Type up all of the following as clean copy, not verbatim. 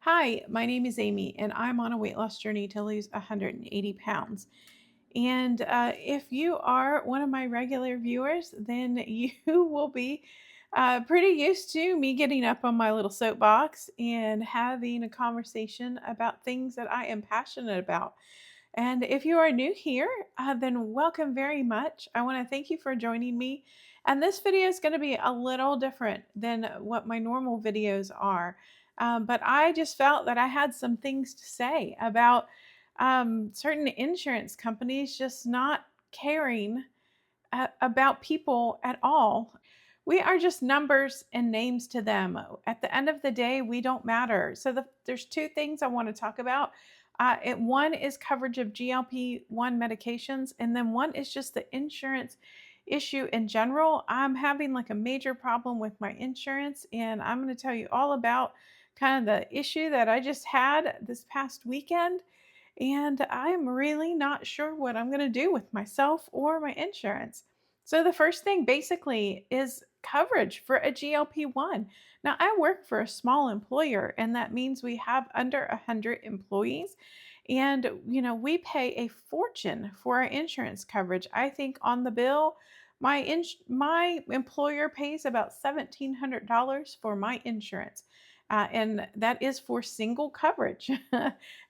Hi, my name is Amy, and I'm on a weight loss journey to lose 180 pounds. And if you are one of my regular viewers, then you will be pretty used to me getting up on my little soapbox and having a conversation about things that I am passionate about. And if you are new here, then welcome very much. I want to thank you for joining me. And this video is going to be a little different than what my normal videos are. But I just felt that I had some things to say about certain insurance companies just not caring about people at all. We are just numbers and names to them. At the end of the day, we don't matter. So there's two things I want to talk about. One is coverage of GLP-1 medications, and then one is just the insurance issue in general. I'm having like a major problem with my insurance, and I'm going to tell you all about kind of the issue that I just had this past weekend. And I'm really not sure what I'm going to do with myself or my insurance. So, the first thing basically is coverage for a GLP-1. Now, I work for a small employer, and that means we have under 100 employees. And, we pay a fortune for our insurance coverage. I think on the bill, my employer pays about $1,700 for my insurance. And that is for single coverage.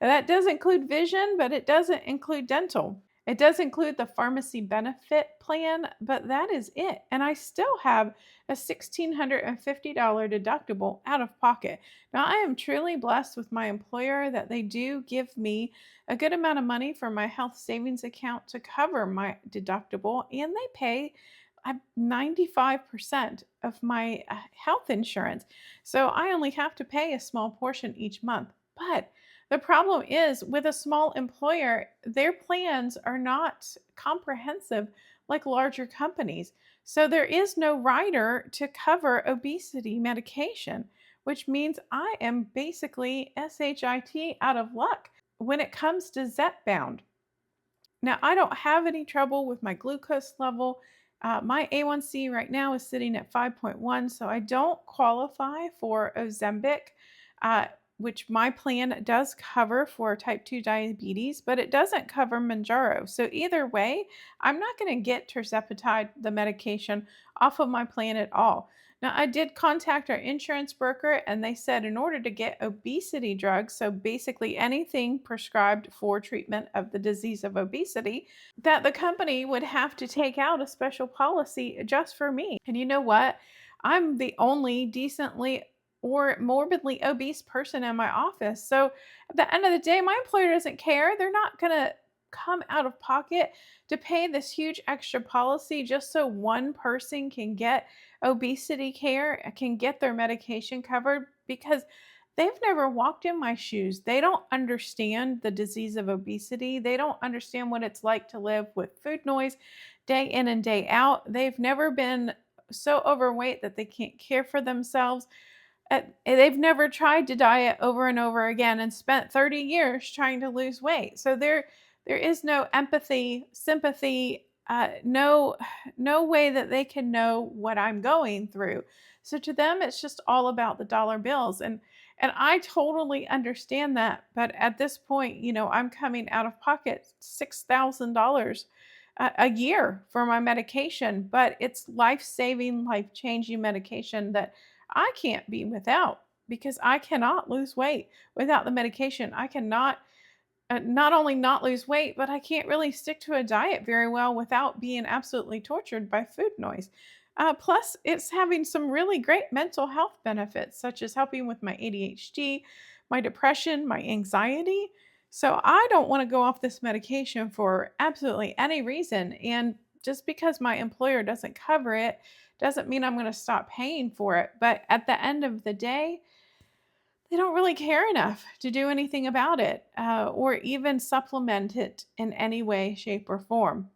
That does include vision, but it doesn't include dental. It does include the pharmacy benefit plan, but that is it. And I still have a $1,650 deductible out of pocket. Now, I am truly blessed with my employer that they do give me a good amount of money for my health savings account to cover my deductible, and they pay 95% of my health insurance. So I only have to pay a small portion each month. But the problem is with a small employer, their plans are not comprehensive like larger companies. So there is no rider to cover obesity medication, which means I am basically SHIT out of luck when it comes to Zepbound. Now, I don't have any trouble with my glucose level. My A1C right now is sitting at 5.1, so I don't qualify for Ozempic, uh, which my plan does cover for type 2 diabetes, but it doesn't cover Mounjaro. So either way, I'm not going to get tirzepatide, the medication, off of my plan at all. Now, I did contact our insurance broker, and they said in order to get obesity drugs, so basically anything prescribed for treatment of the disease of obesity, that the company would have to take out a special policy just for me. And you know what? I'm the only decently or morbidly obese person in my office. So at the end of the day, my employer doesn't care. They're not going to come out of pocket to pay this huge extra policy just so one person can get obesity care, can get their medication covered because they've never walked in my shoes. They don't understand the disease of obesity. They don't understand what it's like to live with food noise day in and day out. They've never been so overweight that they can't care for themselves. They've never tried to diet over and over again and spent 30 years trying to lose weight. So there is no empathy, sympathy, no way that they can know what I'm going through. So to them, it's just all about the dollar bills, and I totally understand that. But at this point, I'm coming out of pocket $6,000 a year for my medication, but it's life saving, life changing medication that I can't be without because I cannot lose weight without the medication. I cannot not only not lose weight, but I can't really stick to a diet very well without being absolutely tortured by food noise. Plus, it's having some really great mental health benefits, such as helping with my ADHD, my depression, my anxiety. So, I don't want to go off this medication for absolutely any reason. And just because my employer doesn't cover it doesn't mean I'm going to stop paying for it. But at the end of the day, they don't really care enough to do anything about it or even supplement it in any way, shape, or form.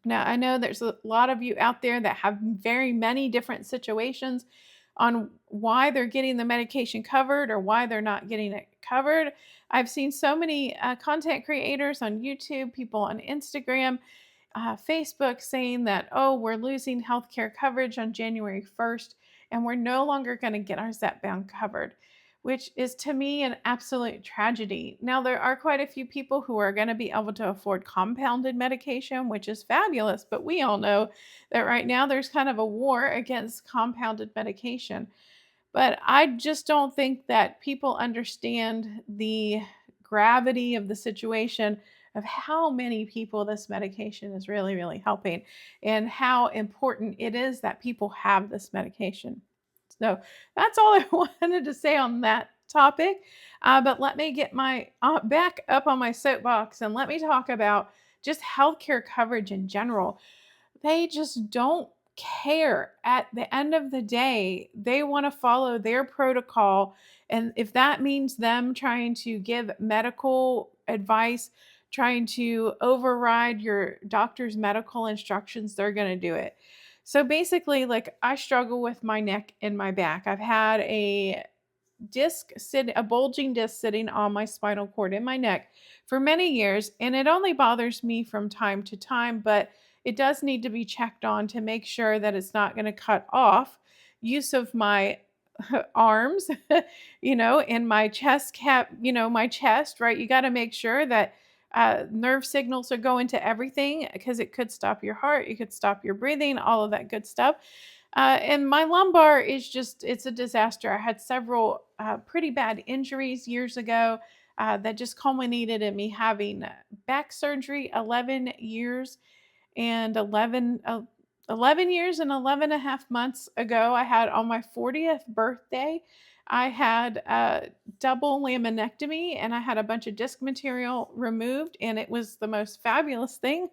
Now, I know there's a lot of you out there that have very many different situations on why they're getting the medication covered or why they're not getting it covered. I've seen so many content creators on YouTube, people on Instagram, Facebook saying that, oh, we're losing healthcare coverage on January 1st and we're no longer going to get our Zepbound covered. which is to me an absolute tragedy. Now, there are quite a few people who are going to be able to afford compounded medication, which is fabulous, but we all know that right now there's kind of a war against compounded medication. But I just don't think that people understand the gravity of the situation of how many people this medication is really, really helping and how important it is that people have this medication. So that's all I wanted to say on that topic. But let me get my back up on my soapbox and let me talk about just healthcare coverage in general. They just don't care. At the end of the day, they wanna follow their protocol, and if that means them trying to give medical advice, trying to override your doctor's medical instructions, they're gonna do it. So, basically, like, I struggle with my neck and my back. I've had a bulging disc sitting on my spinal cord in my neck for many years, and it only bothers me from time to time, but it does need to be checked on to make sure that it's not going to cut off use of my arms, and my chest cap, my chest, right? You got to make sure that nerve signals are going to everything because it could stop your heart, it could stop your breathing, all of that good stuff. And my lumbar is it's a disaster. I had several pretty bad injuries years ago that just culminated in me having back surgery 11 years and 11 years and 11 and a half months ago. I had on my 40th birthday, I had a double laminectomy and I had a bunch of disc material removed, and it was the most fabulous thing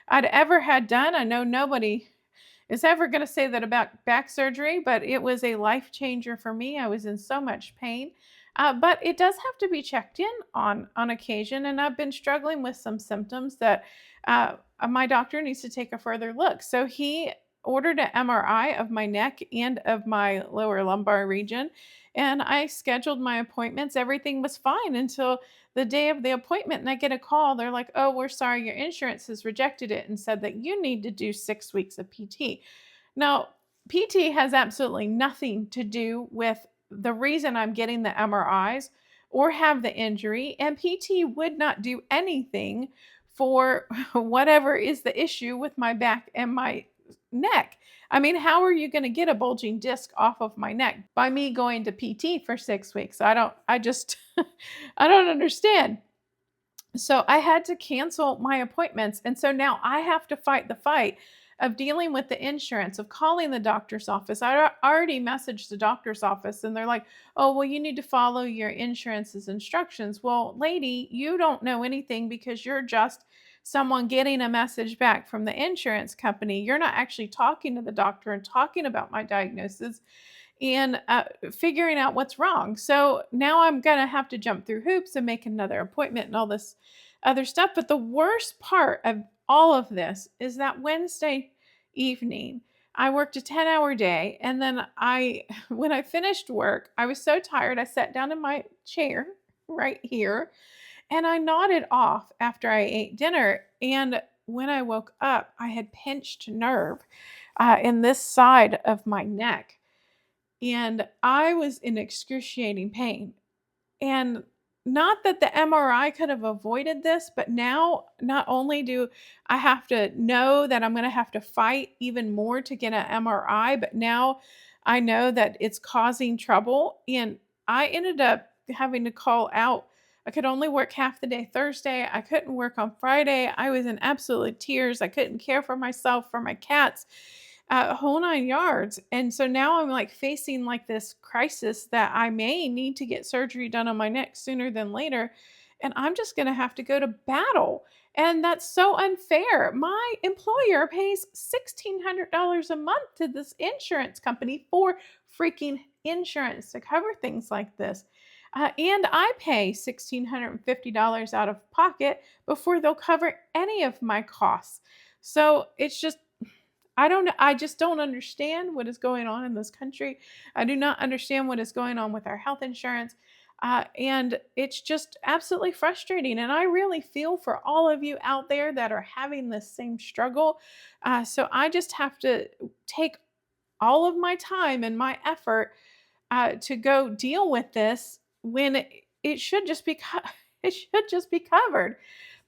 I'd ever had done. I know nobody is ever going to say that about back surgery, but it was a life changer for me. I was in so much pain. But it does have to be checked in on occasion, and I've been struggling with some symptoms that my doctor needs to take a further look. So he ordered an MRI of my neck and of my lower lumbar region, and I scheduled my appointments. Everything was fine until the day of the appointment, and I get a call. They're like, "Oh, we're sorry, your insurance has rejected it and said that you need to do 6 weeks of PT." Now, PT has absolutely nothing to do with the reason I'm getting the MRIs or have the injury, and PT would not do anything for whatever is the issue with my back and my neck. I mean, how are you going to get a bulging disc off of my neck by me going to PT for 6 weeks? I just, I don't understand. So I had to cancel my appointments. And so now I have to fight the fight of dealing with the insurance, of calling the doctor's office. Already messaged the doctor's office and they're like, "Oh, well, you need to follow your insurance's instructions." Well, lady, you don't know anything because you're just someone getting a message back from the insurance company. You're not actually talking to the doctor and talking about my diagnosis and figuring out what's wrong. So now I'm going to have to jump through hoops and make another appointment and all this other stuff. But the worst part of all of this is that Wednesday evening, I worked a 10-hour day. And then when I finished work, I was so tired. I sat down in my chair right here and I nodded off after I ate dinner. And when I woke up, I had pinched nerve in this side of my neck. And I was in excruciating pain. And not that the MRI could have avoided this, but now not only do I have to know that I'm going to have to fight even more to get an MRI, but now I know that it's causing trouble. And I ended up having to call out. I could only work half the day Thursday. I couldn't work on Friday. I was in absolute tears. I couldn't care for myself, for my cats, whole 9 yards. And so now I'm like facing like this crisis that I may need to get surgery done on my neck sooner than later. And I'm just going to have to go to battle. And that's so unfair. My employer pays $1,600 a month to this insurance company for freaking insurance to cover things like this. And I pay $1,650 out of pocket before they'll cover any of my costs. So it's just I don't know. I just don't understand what is going on in this country. I do not understand what is going on with our health insurance. And it's just absolutely frustrating. And I really feel for all of you out there that are having this same struggle. So I just have to take all of my time and my effort to go deal with this when it should just be it should just be covered.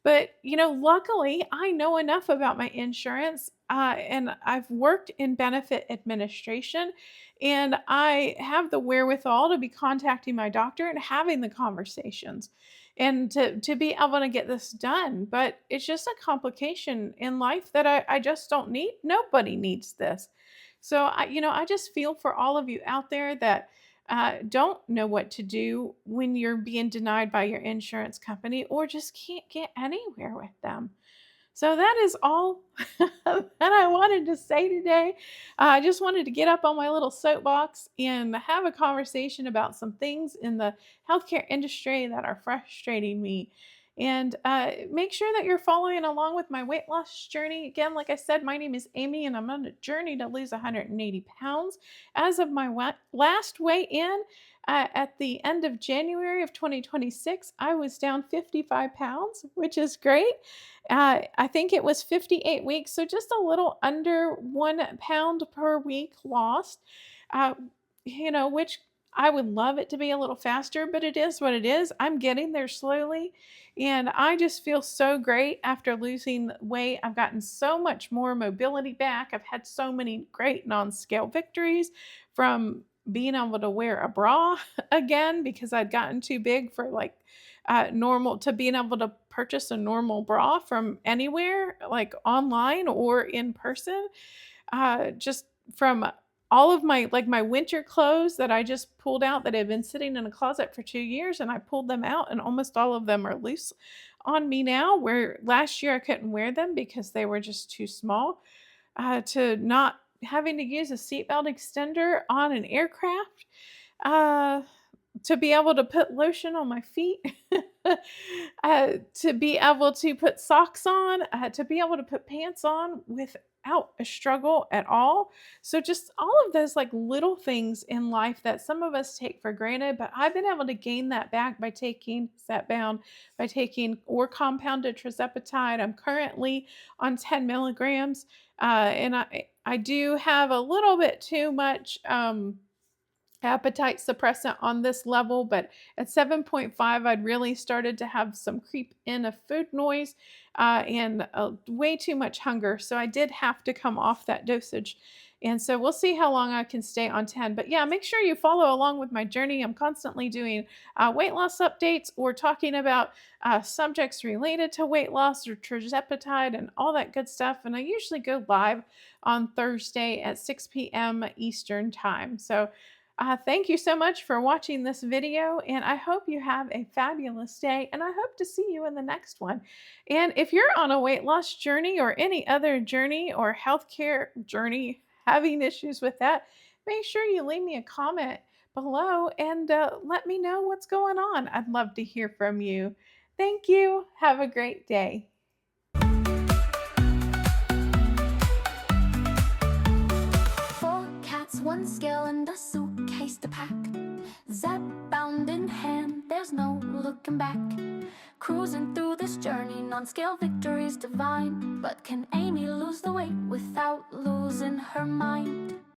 But, luckily, I know enough about my insurance, and I've worked in benefit administration, and I have the wherewithal to be contacting my doctor and having the conversations and to be able to get this done. But it's just a complication in life that I just don't need. Nobody needs this. So I just feel for all of you out there that don't know what to do when you're being denied by your insurance company or just can't get anywhere with them. So that is all that I wanted to say today. I just wanted to get up on my little soapbox and have a conversation about some things in the healthcare industry that are frustrating me. And make sure that you're following along with my weight loss journey. Again, like I said, my name is Amy, and I'm on a journey to lose 180 pounds. As of my last weigh in at the end of January of 2026, I was down 55 pounds, which is great. I think it was 58 weeks, so just a little under 1 pound per week lost. Uh, which I would love it to be a little faster, but it is what it is. I'm getting there slowly, and I just feel so great after losing weight. I've gotten so much more mobility back. I've had so many great non-scale victories from being able to wear a bra again because I'd gotten too big for like normal to being able to purchase a normal bra from anywhere, like online or in person. Just from all of my winter clothes that I just pulled out that had been sitting in a closet for 2 years, and I pulled them out, and almost all of them are loose on me now. Where last year I couldn't wear them because they were just too small. To not having to use a seatbelt extender on an aircraft. Uh, to be able to put lotion on my feet, to be able to put socks on, to be able to put pants on without a struggle at all. So just all of those like little things in life that some of us take for granted, but I've been able to gain that back by taking Zepbound, by taking or compounded trizepatide. I'm currently on 10 milligrams, and I do have a little bit too much. Appetite suppressant on this level, but at 7.5, I'd really started to have some creep in of food noise and way too much hunger. So I did have to come off that dosage. And so we'll see how long I can stay on 10. But yeah, make sure you follow along with my journey. I'm constantly doing weight loss updates or talking about subjects related to weight loss or tirzepatide and all that good stuff. And I usually go live on Thursday at 6 p.m. Eastern time. So thank you so much for watching this video, and I hope you have a fabulous day, and I hope to see you in the next one. And if you're on a weight loss journey or any other journey or healthcare journey having issues with that, make sure you leave me a comment below and let me know what's going on. I'd love to hear from you. Thank you. Have a great day. Four cats, one scale, and a suitcase to pack. Zepbound in hand, there's no looking back. Cruising through this journey, non-scale victories divine. But can Amy lose the weight without losing her mind?